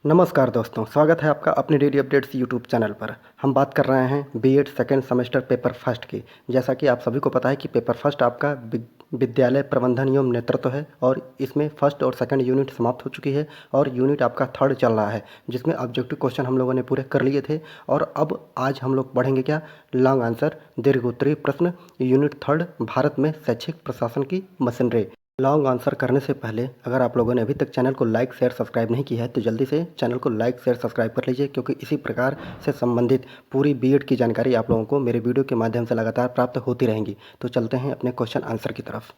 नमस्कार दोस्तों, स्वागत है आपका अपने डेली अपडेट्स यूट्यूब चैनल पर। हम बात कर रहे हैं B Ed second semester paper first की। जैसा कि आप सभी को पता है कि पेपर फर्स्ट आपका विद्यालय प्रबंधन एवं नेतृत्व है और इसमें फर्स्ट और सेकंड यूनिट समाप्त हो चुकी है और यूनिट आपका थर्ड चल रहा है, जिसमें ऑब्जेक्टिव क्वेश्चन हम लोगों ने पूरे कर लिए थे। और अब आज हम लोग पढ़ेंगे क्या, लॉन्ग आंसर दीर्घ उत्तरीय प्रश्न, यूनिट थर्ड, भारत में शैक्षिक प्रशासन की मशीनरी। लॉन्ग आंसर करने से पहले अगर आप लोगों ने अभी तक चैनल को लाइक शेयर सब्सक्राइब नहीं किया है तो जल्दी से चैनल को लाइक शेयर सब्सक्राइब कर लीजिए, क्योंकि इसी प्रकार से संबंधित पूरी बीएड की जानकारी आप लोगों को मेरे वीडियो के माध्यम से लगातार प्राप्त होती रहेंगी। तो चलते हैं अपने क्वेश्चन आंसर की तरफ।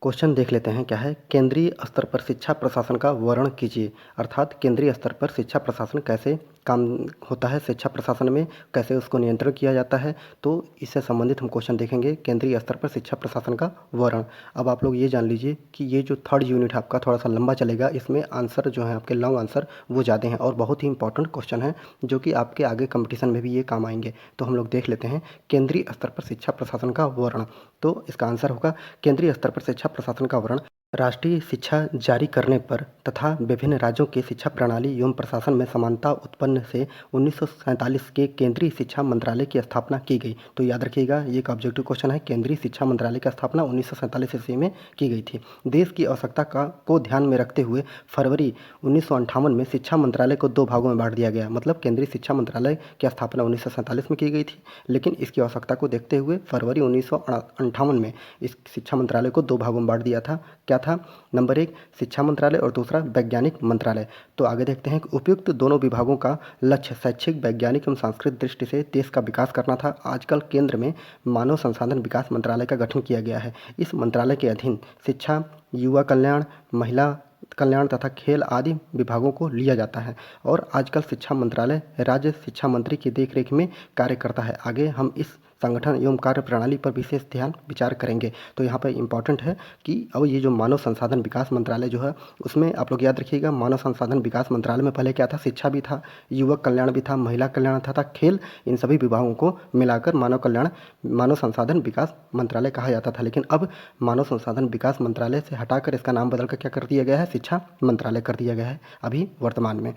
क्वेश्चन देख लेते हैं क्या है। केंद्रीय स्तर पर शिक्षा प्रशासन का वर्णन कीजिए। अर्थात केंद्रीय स्तर पर शिक्षा प्रशासन कैसे काम होता है, शिक्षा प्रशासन में कैसे उसको नियंत्रण किया जाता है, तो इससे संबंधित हम क्वेश्चन देखेंगे। केंद्रीय स्तर पर शिक्षा प्रशासन का वर्णन। अब आप लोग ये जान लीजिए कि ये जो थर्ड यूनिट है आपका थोड़ा सा लंबा चलेगा, इसमें आंसर जो है आपके लॉन्ग आंसर वो ज़्यादा हैं और बहुत ही इंपॉर्टेंट क्वेश्चन है जो कि आपके आगे कंपटीशन में भी ये काम आएंगे। तो हम लोग देख लेते हैं केंद्रीय स्तर पर शिक्षा प्रशासन का वर्णन। तो इसका आंसर होगा केंद्रीय स्तर पर शिक्षा प्रशासन का वर्णन। राष्ट्रीय शिक्षा जारी करने पर तथा विभिन्न राज्यों की शिक्षा प्रणाली एवं प्रशासन में समानता उत्पन्न से 1947 के केंद्रीय शिक्षा मंत्रालय की स्थापना की गई। तो याद रखिएगा, ये एक ऑब्जेक्टिव क्वेश्चन है। केंद्रीय शिक्षा मंत्रालय की स्थापना 1947 ईस्वी में की गई थी। देश की आवश्यकता को ध्यान में रखते हुए फरवरी 1958 में शिक्षा मंत्रालय को दो भागों में बांट दिया गया। मतलब केंद्रीय शिक्षा मंत्रालय की स्थापना 1947 में की गई थी, लेकिन इसकी आवश्यकता को देखते हुए फरवरी 1958 में इस शिक्षा मंत्रालय को दो भागों में बांट दिया था। क्या था? नंबर एक शिक्षा मंत्रालय और दूसरा वैज्ञानिक मंत्रालय। तो आगे देखते हैं कि उपयुक्त दोनों विभागों का लक्ष्य शैक्षिक, वैज्ञानिक एवं सांस्कृतिक दृष्टि से देश का विकास करना था। आजकल केंद्र में मानव संसाधन विकास मंत्रालय का गठन किया गया है। इस मंत्रालय के अधीन शिक्षा, युवा कल्याण, महिला कल्याण तथा खेल आदि विभागों को लिया जाता है और आजकल शिक्षा मंत्रालय राज्य शिक्षा मंत्री की देखरेख में कार्य करता है। आगे हम इस संगठन एवं कार्य प्रणाली पर विशेष ध्यान विचार करेंगे। तो यहाँ पर इम्पॉर्टेंट है कि अब ये जो मानव संसाधन विकास मंत्रालय जो है, उसमें आप लोग याद रखिएगा, मानव संसाधन विकास मंत्रालय में पहले क्या था, शिक्षा भी था, युवक कल्याण भी था, महिला कल्याण था खेल, इन सभी विभागों को मिलाकर मानव संसाधन विकास मंत्रालय कहा जाता था। लेकिन अब मानव संसाधन विकास मंत्रालय से हटाकर इसका नाम बदलकर क्या कर दिया गया है, शिक्षा मंत्रालय कर दिया गया है अभी वर्तमान में।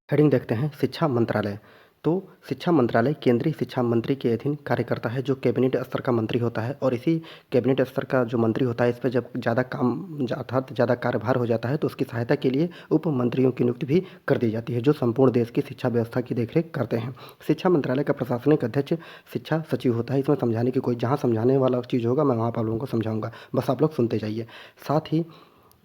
हेडिंग देखते हैं, शिक्षा मंत्रालय। तो शिक्षा मंत्रालय केंद्रीय शिक्षा मंत्री के अधीन कार्य करता है, जो कैबिनेट स्तर का मंत्री होता है। और इसी कैबिनेट स्तर का जो मंत्री होता है, इस पर जब ज़्यादा काम अर्थात ज़्यादा कार्यभार हो जाता है तो उसकी सहायता के लिए उप मंत्रियों की नियुक्ति भी कर दी जाती है, जो संपूर्ण देश की शिक्षा व्यवस्था की देखरेख करते हैं। शिक्षा मंत्रालय का प्रशासनिक अध्यक्ष शिक्षा सचिव होता है। इसमें समझाने की कोई, जहाँ समझाने वाला चीज़ होगा मैं वहाँ पर आप लोगों को समझाऊंगा, बस आप लोग सुनते जाइए। साथ ही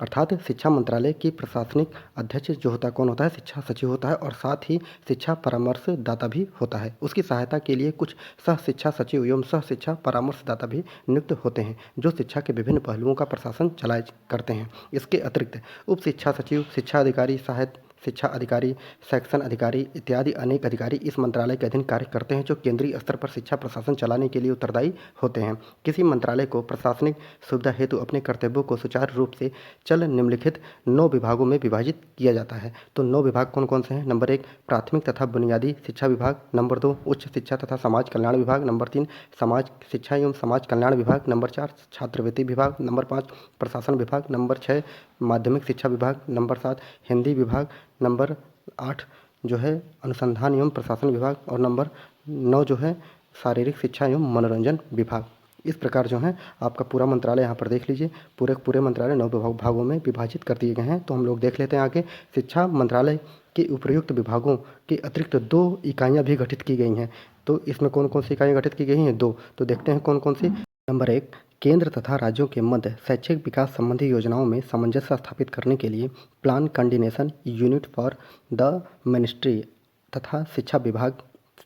अर्थात शिक्षा मंत्रालय की प्रशासनिक अध्यक्ष जो होता है, कौन होता है, शिक्षा सचिव होता है। और साथ ही शिक्षा परामर्शदाता भी होता है। उसकी सहायता के लिए कुछ सह शिक्षा सचिव एवं सह शिक्षा परामर्शदाता भी नियुक्त होते हैं, जो शिक्षा के विभिन्न पहलुओं का प्रशासन चलाए करते हैं। इसके अतिरिक्त उप शिक्षा सचिव, शिक्षा अधिकारी, सहायक शिक्षा अधिकारी, सेक्शन अधिकारी इत्यादि अनेक अधिकारी इस मंत्रालय के अधीन कार्य करते हैं, जो केंद्रीय स्तर पर शिक्षा प्रशासन चलाने के लिए उत्तरदायी होते हैं। किसी मंत्रालय को प्रशासनिक सुविधा हेतु अपने कर्तव्यों को सुचारू रूप से चल निम्नलिखित 9 विभागों में विभाजित किया जाता है। तो 9 विभाग कौन कौन से हैं? नंबर 1 प्राथमिक तथा बुनियादी शिक्षा विभाग, नंबर 2 उच्च शिक्षा तथा समाज कल्याण विभाग, नंबर 3 समाज शिक्षा एवं समाज कल्याण विभाग, नंबर 4 छात्रवृत्ति विभाग, नंबर 5 प्रशासन विभाग, नंबर 6 माध्यमिक शिक्षा विभाग, नंबर 7 हिंदी विभाग, नंबर 8 जो है अनुसंधान एवं प्रशासन विभाग और नंबर 9 जो है शारीरिक शिक्षा एवं मनोरंजन विभाग। इस प्रकार जो है आपका पूरा मंत्रालय यहाँ पर देख लीजिए, पूरे मंत्रालय 9 भागों में विभाजित कर दिए गए हैं। तो हम लोग देख लेते हैं आगे। शिक्षा मंत्रालय के उपयुक्त विभागों के अतिरिक्त 2 इकाइयाँ भी गठित की गई हैं। तो इसमें कौन कौन सी इकाइयाँ गठित की गई हैं? 2। तो देखते हैं कौन कौन सी। नंबर 1 केंद्र तथा राज्यों के मध्य शैक्षिक विकास संबंधी योजनाओं में सामंजस्य स्थापित करने के लिए plan coordination unit for the ministry तथा शिक्षा विभाग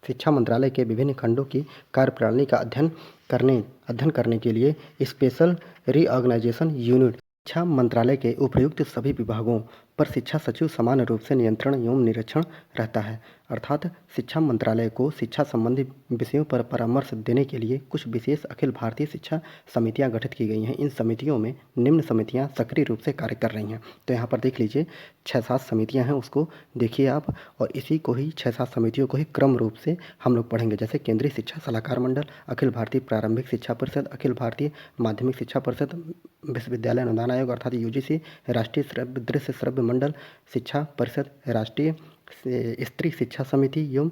शिक्षा मंत्रालय के विभिन्न खंडों की कार्यप्रणाली का अध्ययन करने के लिए स्पेशल रीऑर्गेनाइजेशन यूनिट। शिक्षा मंत्रालय के उपयुक्त सभी विभागों पर शिक्षा सचिव समान रूप से नियंत्रण एवं निरीक्षण रहता है। अर्थात शिक्षा मंत्रालय को शिक्षा संबंधी विषयों पर परामर्श देने के लिए कुछ विशेष अखिल भारतीय शिक्षा समितियां गठित की गई हैं। इन समितियों में निम्न समितियां सक्रिय रूप से कार्य कर रही हैं। तो यहाँ पर देख लीजिए 6-7 समितियां हैं, उसको देखिए आप। और इसी को ही 6-7 समितियों को ही क्रम रूप से हम लोग पढ़ेंगे, जैसे केंद्रीय शिक्षा सलाहकार मंडल, अखिल भारतीय प्रारंभिक शिक्षा परिषद, अखिल भारतीय माध्यमिक शिक्षा परिषद, विश्वविद्यालय अनुदान आयोग अर्थात यूजीसी, राष्ट्रीय दृश्य श्रव्य मंडल, शिक्षा परिषद, राष्ट्रीय स्त्री शिक्षा समिति एवं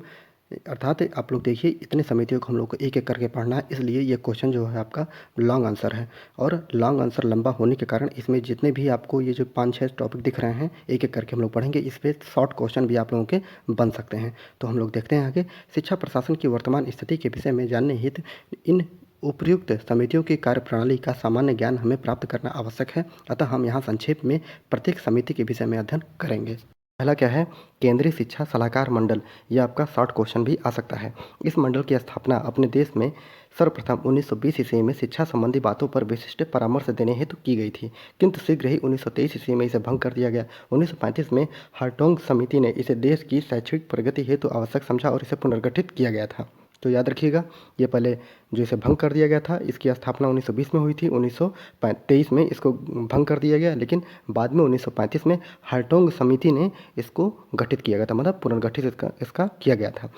अर्थात आप लोग देखिए इतने समितियों को हम लोग को एक एक करके पढ़ना है, इसलिए ये क्वेश्चन जो है आपका लॉन्ग आंसर है। और लॉन्ग आंसर लंबा होने के कारण इसमें जितने भी आपको ये जो 5-6 टॉपिक दिख रहे हैं एक एक करके हम लोग पढ़ेंगे। इस पर शॉर्ट क्वेश्चन भी आप लोगों के बन सकते हैं। तो हम लोग देखते हैं आगे। शिक्षा प्रशासन की वर्तमान स्थिति के विषय में जानने हित इन उपर्युक्त समितियों की कार्यप्रणाली का सामान्य ज्ञान हमें प्राप्त करना आवश्यक है। अतः हम यहाँ संक्षेप में प्रत्येक समिति के विषय में अध्ययन करेंगे। पहला क्या है? केंद्रीय शिक्षा सलाहकार मंडल। यह आपका शॉर्ट क्वेश्चन भी आ सकता है। इस मंडल की स्थापना अपने देश में सर्वप्रथम 1920 ईस्वी में शिक्षा संबंधी बातों पर विशिष्ट परामर्श देने हेतु की गई थी, किंतु शीघ्र ही 1923 ईस्वी में इसे भंग कर दिया गया। 1935 में हार्टोग समिति ने इसे देश की शैक्षिक प्रगति हेतु आवश्यक समझा और इसे पुनर्गठित किया गया था। तो याद रखिएगा, ये पहले जो इसे भंग कर दिया गया था, इसकी स्थापना 1920 में हुई थी, 1923 में इसको भंग कर दिया गया, लेकिन बाद में 1935 में हार्टोग समिति ने इसको गठित किया गया था, मतलब पुनर्गठित इसका किया गया था।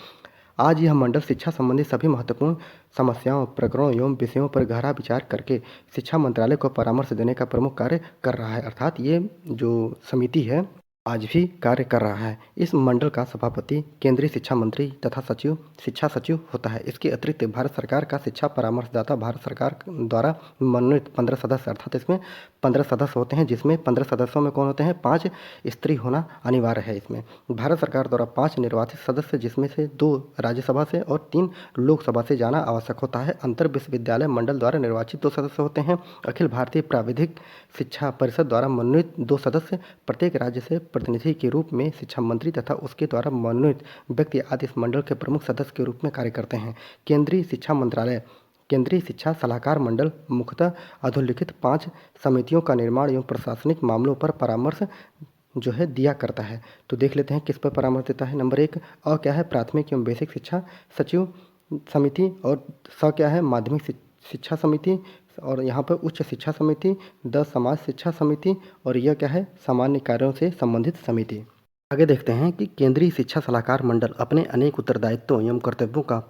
आज यह मंडल शिक्षा संबंधी सभी महत्वपूर्ण समस्याओं, प्रकरणों एवं विषयों पर गहरा विचार करके शिक्षा मंत्रालय को परामर्श देने का प्रमुख कार्य कर रहा है। अर्थात ये जो समिति है आज भी कार्य कर रहा है। इस मंडल का सभापति केंद्रीय शिक्षा मंत्री तथा सचिव शिक्षा सचिव होता है। इसके अतिरिक्त भारत सरकार का शिक्षा परामर्शदाता भारत सरकार द्वारा मनोनीत 15 सदस्य, अर्थात इसमें 15 सदस्य होते हैं, जिसमें 15 सदस्यों में कौन होते हैं? 5 स्त्री होना अनिवार्य है। इसमें भारत सरकार द्वारा 5 निर्वाचित सदस्य, जिसमें से 2 राज्यसभा से और 3 लोकसभा से जाना आवश्यक होता है। अंतर विश्वविद्यालय मंडल द्वारा निर्वाचित 2 सदस्य होते हैं। अखिल भारतीय प्राविधिक शिक्षा परिषद द्वारा मनोनीत 2 सदस्य, प्रत्येक राज्य से प्रतिनिधि के रूप में शिक्षा मंत्री तथा उसके द्वारा मनोनीत व्यक्ति आदि इस मंडल के प्रमुख सदस्य के रूप में कार्य करते हैं। केंद्रीय शिक्षा मंत्रालय केंद्रीय शिक्षा सलाहकार मंडल मुख्यतः अधोलिखित 5 समितियों का निर्माण एवं प्रशासनिक मामलों पर परामर्श जो है दिया करता है। तो देख लेते हैं किस पर परामर्श देता है। नंबर 1 अ क्या है? प्राथमिक एवं बेसिक शिक्षा सचिव समिति, और स क्या है? माध्यमिक शिक्षा समिति, और यहाँ पर उच्च शिक्षा समिति, द समाज शिक्षा समिति, और यह क्या है? सामान्य कार्यों से संबंधित समिति। आगे देखते हैं कि केंद्रीय शिक्षा सलाहकार मंडल अपने अनेक उत्तरदायित्वों एवं कर्तव्यों का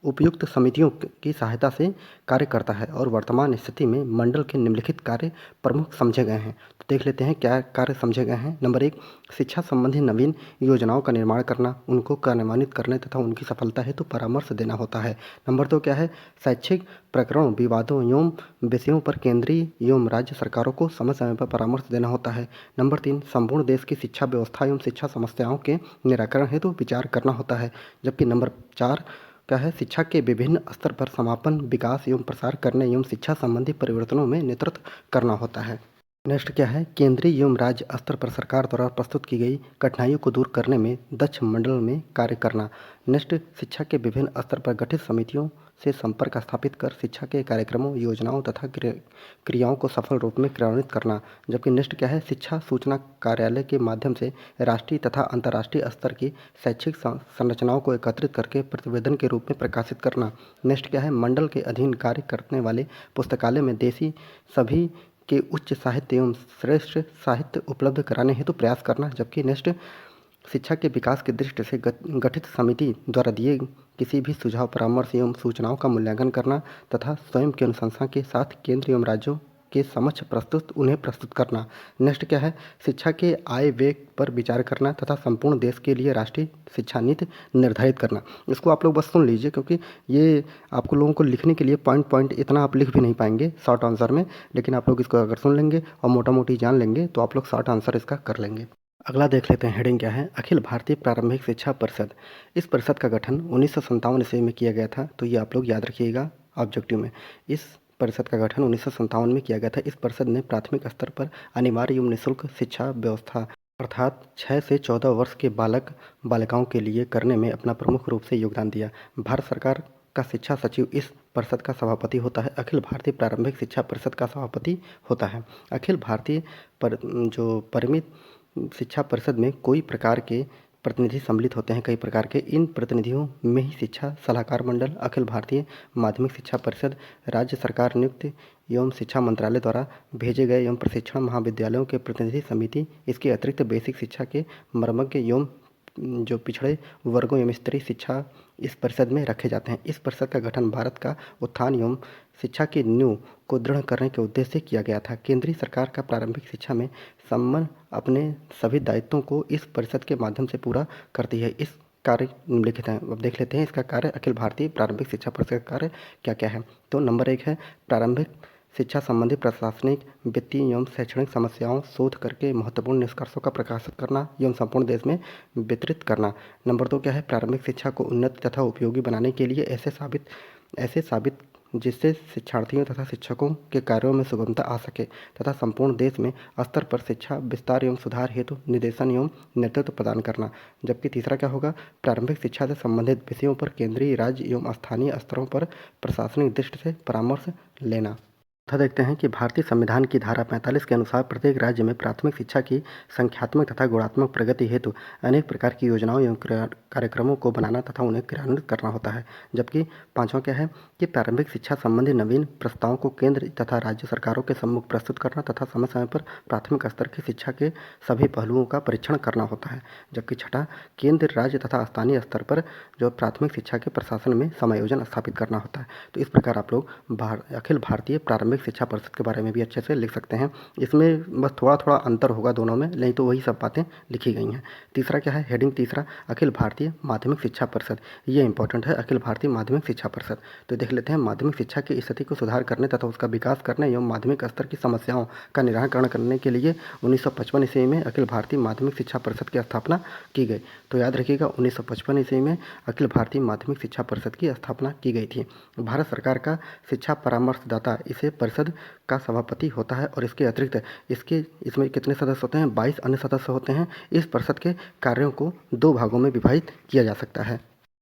उपयुक्त समितियों की सहायता से कार्य करता है और वर्तमान स्थिति में मंडल के निम्नलिखित कार्य प्रमुख समझे गए हैं। तो देख लेते हैं क्या कार्य समझे गए हैं। नंबर 1 शिक्षा संबंधी नवीन योजनाओं का निर्माण करना, उनको कार्यान्वित करने तथा उनकी सफलता हेतु परामर्श देना होता है। नंबर 2 क्या है? शैक्षिक प्रकरणों, विवादों एवं विषयों पर केंद्रीय एवं राज्य सरकारों को समय समय पर परामर्श देना होता है। नंबर 3 संपूर्ण देश की शिक्षा व्यवस्था एवं शिक्षा समस्याओं के निराकरण हेतु विचार करना होता है। जबकि नंबर 4 क्या है? शिक्षा के विभिन्न स्तर पर समापन, विकास एवं प्रसार करने एवं शिक्षा संबंधी परिवर्तनों में नेतृत्व करना होता है। नेक्स्ट क्या है? केंद्रीय एवं राज्य स्तर पर सरकार द्वारा प्रस्तुत की गई कठिनाइयों को दूर करने में दक्ष मंडल में कार्य करना। नेक्स्ट शिक्षा के विभिन्न स्तर पर गठित समितियों से संपर्क स्थापित कर शिक्षा के कार्यक्रमों, योजनाओं तथा क्रियाओं को सफल रूप में क्रियान्वित करना। जबकि नेक्स्ट क्या है? शिक्षा सूचना कार्यालय के माध्यम से राष्ट्रीय तथा अंतर्राष्ट्रीय स्तर की शैक्षिक संरचनाओं को एकत्रित करके प्रतिवेदन के रूप में प्रकाशित करना। नेक्स्ट क्या है? मंडल के अधीन कार्य करने वाले पुस्तकालय में देशी सभी के उच्च साहित्य एवं श्रेष्ठ साहित्य उपलब्ध कराने हेतु प्रयास करना। जबकि नेक्स्ट शिक्षा के विकास की दृष्टि से गठित समिति द्वारा दिए किसी भी सुझाव, परामर्श एवं सूचनाओं का मूल्यांकन करना तथा स्वयं की अनुशंसा के साथ केंद्र एवं राज्यों के समक्ष उन्हें प्रस्तुत करना। नेक्स्ट क्या है? शिक्षा के आय व्यय पर विचार करना तथा संपूर्ण देश के लिए राष्ट्रीय शिक्षा नीति निर्धारित करना। इसको आप लोग बस सुन लीजिए, क्योंकि ये आपको लोगों को लिखने के लिए पॉइंट इतना आप लिख भी नहीं पाएंगे शॉर्ट आंसर में, लेकिन आप लोग इसको अगर सुन लेंगे और मोटा मोटी जान लेंगे तो आप लोग शॉर्ट आंसर इसका कर लेंगे। अगला देख लेते हैं, हेडिंग क्या है? अखिल भारतीय प्रारंभिक शिक्षा परिषद। इस परिषद का गठन 1957 ईस्वी में किया गया था। तो ये आप लोग याद रखिएगा ऑब्जेक्टिव में। इस परिषद का गठन 1957 में किया गया था। इस परिषद ने प्राथमिक स्तर पर अनिवार्य एवं निःशुल्क शिक्षा व्यवस्था अर्थात 6 से 14 वर्ष के बालक बालिकाओं के लिए करने में अपना प्रमुख रूप से योगदान दिया। भारत सरकार का शिक्षा सचिव इस परिषद का सभापति होता है। अखिल भारतीय प्रारंभिक शिक्षा परिषद का सभापति होता है। अखिल भारतीय परिमित शिक्षा परिषद में कोई प्रकार के प्रतिनिधि सम्मिलित होते हैं, कई प्रकार के। इन प्रतिनिधियों में ही शिक्षा सलाहकार मंडल, अखिल भारतीय माध्यमिक शिक्षा परिषद, राज्य सरकार नियुक्त एवं शिक्षा मंत्रालय द्वारा भेजे गए एवं प्रशिक्षण महाविद्यालयों के प्रतिनिधि समिति, इसके अतिरिक्त बेसिक शिक्षा के मर्मज्ञ एवं जो पिछड़े वर्गों एवं स्त्री शिक्षा इस परिषद में रखे जाते हैं। इस परिषद का गठन भारत का उत्थान एवं शिक्षा की नींव को दृढ़ करने के उद्देश्य से किया गया था। केंद्रीय सरकार का प्रारंभिक शिक्षा में संबंध अपने सभी दायित्वों को इस परिषद के माध्यम से पूरा करती है। इस कार्य निम्नलिखित हैं। अब देख लेते हैं इसका कार्य, अखिल भारतीय प्रारंभिक शिक्षा परिषद का कार्य क्या क्या है। तो नंबर 1 है प्रारंभिक शिक्षा संबंधी प्रशासनिक, वित्तीय एवं शैक्षणिक समस्याओं शोध करके महत्वपूर्ण निष्कर्षों का प्रकाशित करना एवं संपूर्ण देश में वितरित करना। नंबर 2 क्या है प्रारंभिक शिक्षा को उन्नत तथा उपयोगी बनाने के लिए ऐसे साबित जिससे शिक्षार्थियों तथा शिक्षकों के कार्यों में सुगमता आ सके तथा संपूर्ण देश में स्तर पर शिक्षा विस्तार एवं सुधार हेतु निर्देशन एवं नेतृत्व प्रदान करना। जबकि तीसरा क्या होगा प्रारंभिक शिक्षा से संबंधित विषयों पर केंद्रीय, राज्य एवं स्थानीय स्तरों पर प्रशासनिक दृष्टि से परामर्श लेना। तथा देखते हैं कि भारतीय संविधान की धारा 45 के अनुसार प्रत्येक राज्य में प्राथमिक शिक्षा की संख्यात्मक तथा गुणात्मक प्रगति हेतु अनेक प्रकार की योजनाओं एवं कार्यक्रमों को बनाना तथा उन्हें क्रियान्वित करना होता है। जबकि पांचवा क्या है कि प्रारंभिक शिक्षा संबंधी नवीन प्रस्तावों को केंद्र तथा राज्य सरकारों के सम्मुख प्रस्तुत करना तथा समय समय पर प्राथमिक स्तर की शिक्षा के सभी पहलुओं का परीक्षण करना होता है। जबकि छठा केंद्र, राज्य तथा स्थानीय स्तर पर जो प्राथमिक शिक्षा के प्रशासन में समायोजन स्थापित करना होता है। तो इस प्रकार आप लोग अखिल भारतीय प्रारंभिक शिक्षा परिषद के बारे में भी अच्छे से लिख सकते हैं। इसमें बस थोड़ा थोड़ा अंतर होगा दोनों में, नहीं तो वही सब बातें लिखी गई हैं। तीसरा क्या है हेडिंग तीसरा अखिल भारतीय माध्यमिक शिक्षा परिषद, ये इंपॉर्टेंट है अखिल भारतीय माध्यमिक शिक्षा परिषद। तो देख लेते हैं माध्यमिक शिक्षा की स्थिति को सुधार करने तथा उसका विकास करने एवं माध्यमिक स्तर की समस्याओं का निराकरण करने के लिए 1955 ईस्वी में अखिल भारतीय माध्यमिक शिक्षा परिषद की स्थापना की गई। तो याद रखिएगा 1955 ईस्वी में अखिल भारतीय माध्यमिक शिक्षा परिषद की स्थापना की गई थी। भारत सरकार का शिक्षा परामर्शदाता इसे परिषद का सभापति होता है और इसके अतिरिक्त इसमें कितने सदस्य होते हैं 22 अन्य सदस्य होते हैं। इस परिषद के कार्यों को 2 भागों में विभाजित किया जा सकता है।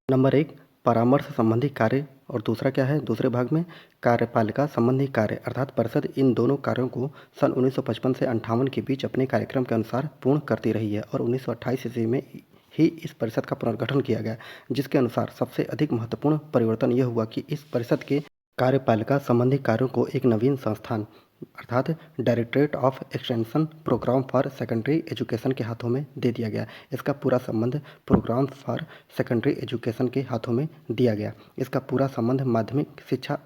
नंबर 1 परामर्श संबंधी कार्य और दूसरा क्या है दूसरे भाग में कार्यपालिका संबंधी कार्य, अर्थात परिषद इन दोनों कार्यों को सन 1955 से 58 के बीच अपने कार्यक्रम के अनुसार पूर्ण करती रही है और 1928 ईस्वी में ही इस परिषद का पुनर्गठन किया गया, जिसके अनुसार सबसे अधिक महत्वपूर्ण परिवर्तन यह हुआ कि इस परिषद के कार्यपालिका संबंधी कार्यों को एक नवीन संस्थान अर्थात directorate of extension programme for secondary education के हाथों में दे दिया गया। इसका पूरा संबंध प्रोग्राम फॉर सेकेंडरी एजुकेशन के हाथों में दिया गया। इसका पूरा संबंध माध्यमिक शिक्षा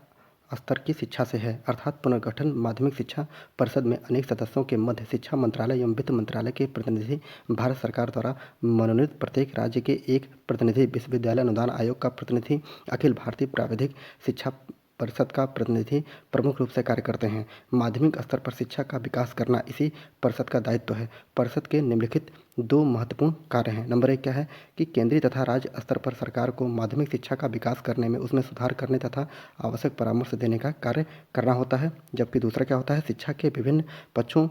स्तर की शिक्षा से है, अर्थात पुनर्गठन माध्यमिक शिक्षा परिषद में अनेक सदस्यों के मध्य शिक्षा मंत्रालय एवं वित्त मंत्रालय के प्रतिनिधि, भारत सरकार द्वारा मनोनीत प्रत्येक राज्य के एक प्रतिनिधि, विश्वविद्यालय अनुदान आयोग का प्रतिनिधि, अखिल भारतीय प्राविधिक शिक्षा परिषद का प्रतिनिधि प्रमुख रूप से कार्य करते हैं। माध्यमिक स्तर पर शिक्षा का विकास करना इसी परिषद का दायित्व है। परिषद के निम्नलिखित 2 महत्वपूर्ण कार्य हैं। नंबर 1 क्या है कि केंद्रीय तथा राज्य स्तर पर सरकार को माध्यमिक शिक्षा का विकास करने में, उसमें सुधार करने तथा आवश्यक परामर्श देने का कार्य करना होता है। जबकि दूसरा क्या होता है शिक्षा के विभिन्न पक्षों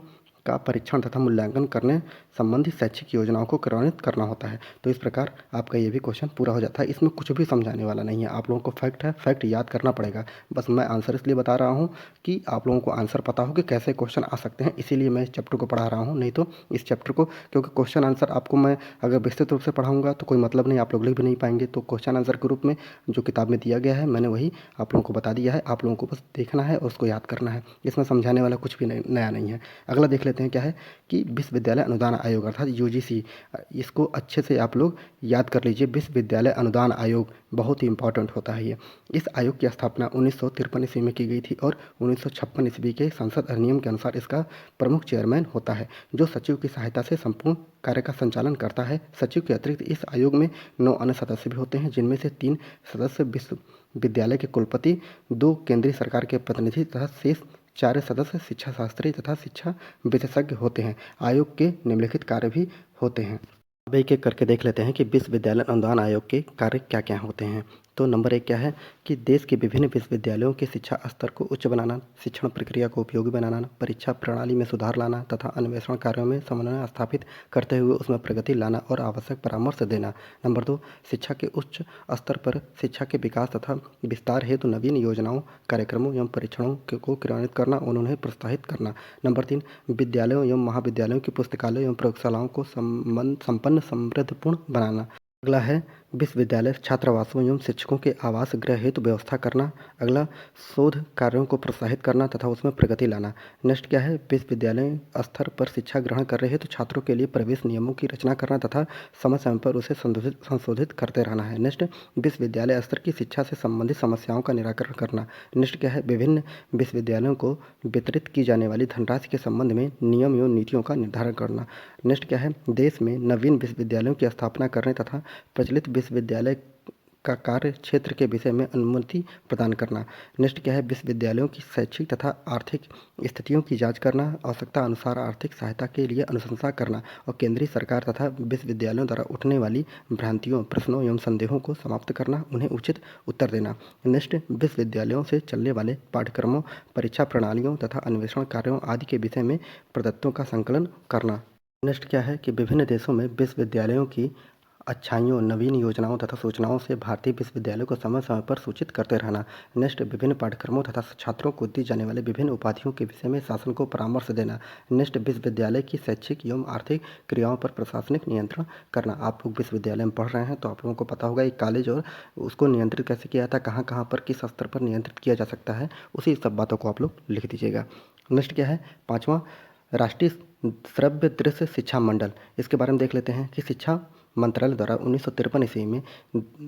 का परीक्षण तथा मूल्यांकन करने संबंधी शैक्षिक योजनाओं को क्रियान्वित करना होता है। तो इस प्रकार आपका ये भी क्वेश्चन पूरा हो जाता है। इसमें कुछ भी समझाने वाला नहीं है, आप लोगों को फैक्ट है, फैक्ट याद करना पड़ेगा। बस मैं आंसर इसलिए बता रहा हूँ कि आप लोगों को आंसर पता हो कि कैसे क्वेश्चन आ सकते हैं, इसीलिए मैं इस चैप्टर को पढ़ा रहा हूँ। नहीं तो इस चैप्टर को, क्योंकि क्वेश्चन आंसर आपको मैं अगर विस्तृत रूप से पढ़ाऊँगा तो कोई मतलब नहीं, आप लोग लिख भी नहीं पाएंगे। तो क्वेश्चन आंसर के रूप में जो किताब में दिया गया है मैंने वही आप लोगों को बता दिया है, आप लोगों को बस देखना है और उसको याद करना है। इसमें समझाने वाला कुछ भी नया नहीं है। अगला देख लेते हैं क्या है कि विश्वविद्यालय अनुदान आयोग अर्थात यूजीसी, इसको अच्छे से आप लोग याद कर लीजिए। विश्वविद्यालय अनुदान आयोग बहुत ही इंपॉर्टेंट होता है ये। इस आयोग की स्थापना 1953 ईस्वी में की गई थी और 1956 ईस्वी के संसद अधिनियम के अनुसार इसका प्रमुख चेयरमैन होता है, जो सचिव की सहायता से संपूर्ण कार्य का संचालन करता है। सचिव के अतिरिक्त इस आयोग में 9 अन्य सदस्य भी होते हैं, जिनमें से 3 सदस्य विश्वविद्यालय के कुलपति, 2 केंद्रीय सरकार के प्रतिनिधि तथा शेष 4 सदस्य शिक्षा शास्त्री तथा शिक्षा विशेषज्ञ होते हैं। आयोग के निम्नलिखित कार्य भी होते हैं। अब एक एक करके देख लेते हैं कि विश्वविद्यालय अनुदान आयोग के कार्य क्या क्या होते हैं। तो नंबर 1 क्या है कि देश के विभिन्न विश्वविद्यालयों के शिक्षा स्तर को उच्च बनाना, शिक्षण प्रक्रिया को उपयोगी बनाना, परीक्षा प्रणाली में सुधार लाना तथा अन्वेषण कार्यों में समन्वय स्थापित करते हुए उसमें प्रगति लाना और आवश्यक परामर्श देना। नंबर 2 शिक्षा के उच्च स्तर पर शिक्षा के विकास तथा विस्तार हेतु नवीन योजनाओं, कार्यक्रमों एवं परीक्षणों को क्रियान्वित करना और उन्हें प्रोत्साहित करना। नंबर 3 विद्यालयों एवं महाविद्यालयों की पुस्तकालयों एवं प्रयोगशालाओं को संपन्न समृद्धपूर्ण बनाना। अगला है विश्वविद्यालय छात्रावासों एवं शिक्षकों के आवास गृह हेतु व्यवस्था करना। अगला, शोध कार्यों को प्रोत्साहित करना तथा उसमें प्रगति लाना। नेक्स्ट क्या है, विश्वविद्यालय स्तर पर शिक्षा ग्रहण कर रहे हैं तो छात्रों के लिए प्रवेश नियमों की रचना करना तथा समय समय पर उसे संशोधित करते रहना है। नेक्स्ट, विश्वविद्यालय स्तर की शिक्षा से संबंधित समस्याओं का निराकरण करना। नेक्स्ट क्या है, विभिन्न विश्वविद्यालयों को वितरित की जाने वाली धनराशि के संबंध में नियम एवं नीतियों का निर्धारण करना। नेक्स्ट क्या है, देश में नवीन विश्वविद्यालयों की स्थापना करने तथा प्रचलित विश्वविद्यालय का कार्य क्षेत्र के विषय में अनुमति प्रदान करना। नेक्स्ट क्या है, विश्वविद्यालयों की शैक्षिक तथा आर्थिक स्थितियों की जांच करना, आवश्यकता अनुसार आर्थिक सहायता के लिए अनुशंसा करना और केंद्रीय सरकार तथा विश्वविद्यालयों द्वारा उठने वाली भ्रांतियों, प्रश्नों एवं संदेहों को समाप्त करना, उन्हें उचित उत्तर देना। नेक्स्ट, विश्वविद्यालयों से चलने वाले पाठ्यक्रमों, परीक्षा प्रणालियों तथा अन्वेषण कार्यों आदि के विषय में प्रदत्तों का संकलन करना। नेक्स्ट क्या है कि विभिन्न देशों में विश्वविद्यालयों की अच्छाइयों, नवीन योजनाओं तथा सूचनाओं से भारतीय विश्वविद्यालयों को समय समय पर सूचित करते रहना। नेक्स्ट, विभिन्न पाठ्यक्रमों तथा छात्रों को दी जाने वाले विभिन्न उपाधियों के विषय में शासन को परामर्श देना। नेक्स्ट, विश्वविद्यालय की शैक्षिक एवं आर्थिक क्रियाओं पर प्रशासनिक नियंत्रण करना। आप लोग विश्वविद्यालय में पढ़ रहे हैं तो आप लोगों को पता होगा एक कॉलेज और उसको नियंत्रित कैसे किया जाता है, कहाँ कहाँ पर किस स्तर पर नियंत्रित किया जा सकता है, उसी सब बातों को आप लोग लिख दीजिएगा। नेक्स्ट क्या है, पाँचवा, राष्ट्रीय श्रव्य दृश्य शिक्षा मंडल। इसके बारे में देख लेते हैं कि शिक्षा मंत्रालय द्वारा 1953 ईस्वी में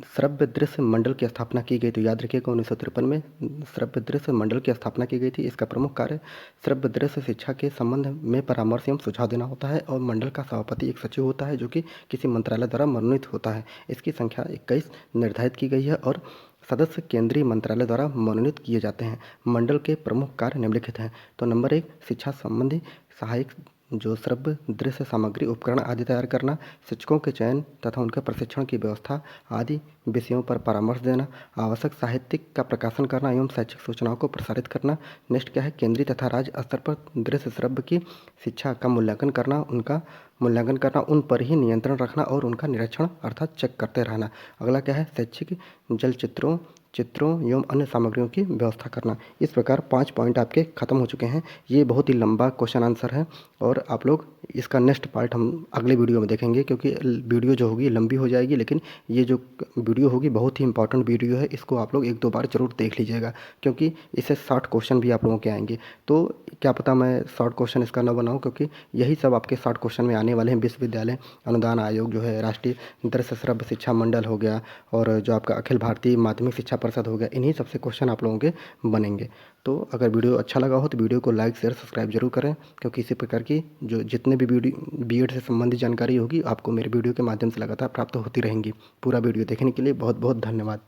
श्रव्य दृश्य मंडल की स्थापना की गई। तो याद रखिएगा 1953 में श्रव्य दृश्य मंडल की स्थापना की गई थी। इसका प्रमुख कार्य श्रव्य दृश्य शिक्षा के संबंध में परामर्श एवं सुझाव देना होता है और मंडल का सभापति एक सचिव होता है जो कि किसी मंत्रालय द्वारा मनोनीत होता है। इसकी संख्या 21 निर्धारित की गई है और सदस्य केंद्रीय मंत्रालय द्वारा मनोनीत किए जाते हैं। मंडल के प्रमुख कार्य निम्नलिखित हैं। तो नंबर 1, शिक्षा संबंधी सहायक जो श्रव्य दृश्य सामग्री, उपकरण आदि तैयार करना, शिक्षकों के चयन तथा उनके प्रशिक्षण की व्यवस्था आदि विषयों पर परामर्श देना, आवश्यक साहित्यिक का प्रकाशन करना एवं शैक्षिक सूचनाओं को प्रसारित करना। नेक्स्ट क्या है, केंद्रीय तथा राज्य स्तर पर दृश्य श्रव्य की शिक्षा का मूल्यांकन करना, उन पर ही नियंत्रण रखना और उनका निरीक्षण अर्थात चेक करते रहना। अगला क्या है, शैक्षिक चित्रों एवं अन्य सामग्रियों की व्यवस्था करना। इस प्रकार 5 पॉइंट आपके खत्म हो चुके हैं। ये बहुत ही लंबा क्वेश्चन आंसर है और आप लोग इसका नेक्स्ट पार्ट हम अगले वीडियो में देखेंगे क्योंकि वीडियो जो होगी लंबी हो जाएगी, लेकिन ये जो वीडियो होगी बहुत ही इंपॉर्टेंट वीडियो है। इसको आप लोग 1-2 बार ज़रूर देख लीजिएगा क्योंकि इससे शॉर्ट क्वेश्चन भी आप लोगों के आएंगे। तो क्या पता मैं शॉर्ट क्वेश्चन इसका न बनाऊँ क्योंकि यही सब आपके शॉर्ट क्वेश्चन में आने वाले हैं। विश्वविद्यालय अनुदान आयोग जो है, राष्ट्रीय दृश्य श्रव्य शिक्षा मंडल हो गया और जो आपका अखिल भारतीय माध्यमिक शिक्षा परिषद हो गया, इन्हीं सबसे क्वेश्चन आप लोगों के बनेंगे। तो अगर वीडियो अच्छा लगा हो तो वीडियो को लाइक, शेयर, सब्सक्राइब जरूर करें क्योंकि इसी प्रकार की जो जितने भी बीएड से संबंधित जानकारी होगी आपको मेरे वीडियो के माध्यम से लगातार प्राप्त होती रहेंगी। पूरा वीडियो देखने के लिए बहुत बहुत धन्यवाद।